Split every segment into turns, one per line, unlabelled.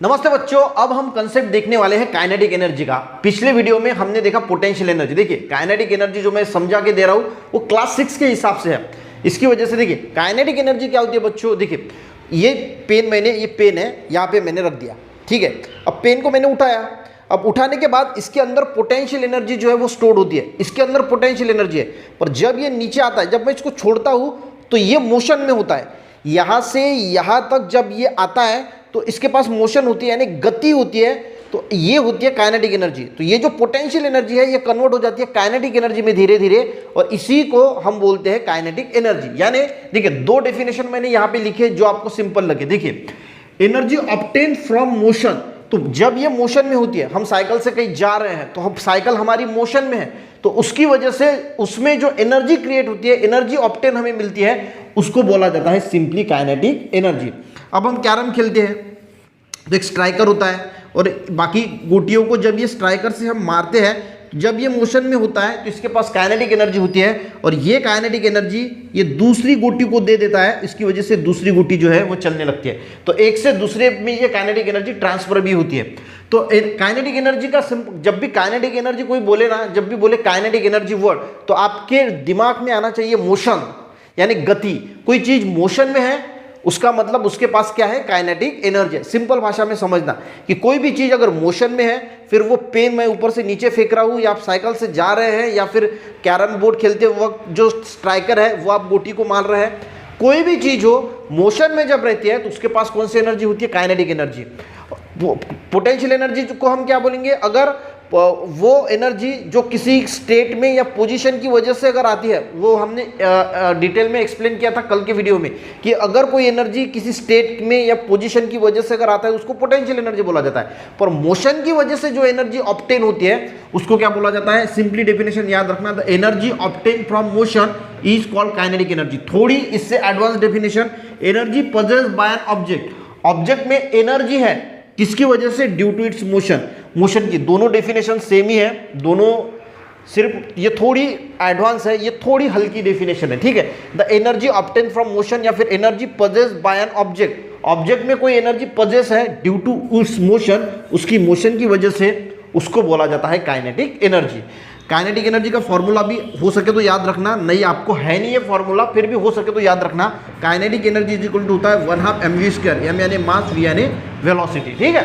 नमस्ते बच्चों, अब हम कंसेप्ट देखने वाले हैं काइनेटिक एनर्जी का। पिछले वीडियो में हमने देखा पोटेंशियल एनर्जी। देखिए काइनेटिक एनर्जी जो मैं समझा के दे रहा हूं वो क्लास 6 के हिसाब से है। इसकी वजह से देखिए काइनेटिक एनर्जी क्या होती है बच्चों। देखिए ये पेन है यहाँ पे मैंने रख दिया, ठीक है। अब पेन को मैंने उठाया, अब उठाने के बाद इसके अंदर पोटेंशियल एनर्जी जो है वो स्टोर होती है, इसके अंदर पोटेंशियल एनर्जी है। पर जब ये नीचे आता है, जब मैं इसको छोड़ता हूं तो ये मोशन में होता है। यहां से यहां तक जब ये आता है तो इसके पास मोशन होती है, यानी गति होती है, तो ये होती है काइनेटिक एनर्जी। तो ये जो पोटेंशियल एनर्जी है ये कन्वर्ट हो जाती है काइनेटिक एनर्जी में धीरे धीरे, और इसी को हम बोलते हैं काइनेटिक एनर्जी। यानी देखिए दो डेफिनेशन मैंने यहां पे लिखे जो आपको सिंपल लगे। देखिए एनर्जी ऑब्टेन फ्रॉम मोशन, तो जब ये मोशन में होती है, हम साइकिल से कहीं जा रहे हैं तो हम साइकिल हमारी मोशन में है, तो उसकी वजह से उसमें जो एनर्जी क्रिएट होती है, एनर्जी ऑब्टेन हमें मिलती है, उसको बोला जाता है सिंपली काइनेटिक एनर्जी। अब हम कैरम खेलते हैं तो एक स्ट्राइकर होता है और बाकी गोटियों को जब ये स्ट्राइकर से हम मारते हैं, जब ये मोशन में होता है तो इसके पास काइनेटिक एनर्जी होती है, और ये काइनेटिक एनर्जी ये दूसरी गोटी को दे देता है। इसकी वजह से दूसरी गोटी जो है वो चलने लगती है, तो एक से दूसरे में ये काइनेटिक एनर्जी ट्रांसफर भी होती है। तो काइनेटिक एनर्जी का जब भी काइनेटिक एनर्जी कोई बोले ना, जब भी बोले काइनेटिक एनर्जी वर्ड, तो आपके दिमाग में आना चाहिए मोशन, यानी गति। कोई चीज मोशन में है उसका मतलब उसके पास क्या है, काइनेटिक एनर्जी है। सिंपल भाषा में समझना कि कोई भी चीज अगर मोशन में है, फिर वो पेन मैं ऊपर से नीचे फेंक रहा हूं, या आप साइकिल से जा रहे हैं, या फिर कैरम बोर्ड खेलते वक्त जो स्ट्राइकर है वो आप गोटी को मार रहे हैं, कोई भी चीज हो मोशन में जब रहती है तो उसके पास कौन सी एनर्जी होती है, काइनेटिक एनर्जी। पोटेंशियल एनर्जी को हम क्या बोलेंगे, अगर वो एनर्जी जो किसी स्टेट में या पोजीशन की वजह से अगर आती है, वो हमने डिटेल में एक्सप्लेन किया था कल के वीडियो में, कि अगर कोई एनर्जी किसी स्टेट में या पोजीशन की वजह से अगर आता है उसको पोटेंशियल एनर्जी बोला जाता है। पर मोशन की वजह से जो एनर्जी ऑब्टेन होती है उसको क्या बोला जाता है, सिंपली डेफिनेशन याद रखना, the energy obtain from motion is called kinetic energy. थोड़ी इससे advance definition, energy possessed by an object, object में एनर्जी है किसकी वजह से, due to its motion, motion की। दोनों डेफिनेशन सेम ही है, दोनों सिर्फ ये थोड़ी एडवांस है, ये थोड़ी हल्की डेफिनेशन है, ठीक है। The energy obtain from motion या फिर energy possessed by an object, object में कोई एनर्जी पजेस है ड्यू टू उस मोशन, उसकी मोशन की वजह से, उसको बोला जाता है काइनेटिक एनर्जी। काइनेटिक एनर्जी का फॉर्मूला भी हो सके तो याद रखना, नहीं आपको है नहीं ये फॉर्मूला, फिर भी हो सके तो याद रखना। Kinetic energy is equal to होता है 1/2 mv², m यानी मास, v यानी वेलोसिटी, ठीक है।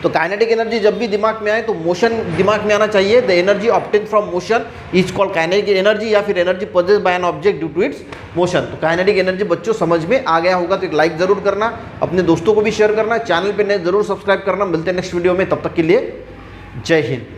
तो काइनेटिक एनर्जी जब भी दिमाग में आए तो मोशन दिमाग में आना चाहिए। The energy obtain from motion is called kinetic energy, या फिर energy possessed by an object due to its motion. तो काइनेटिक एनर्जी बच्चों समझ में आ गया होगा तो एक लाइक जरूर करना, अपने दोस्तों को भी शेयर करना, चैनल पे नए जरूर सब्सक्राइब करना। मिलते हैं नेक्स्ट वीडियो में, तब तक के लिए जय हिंद।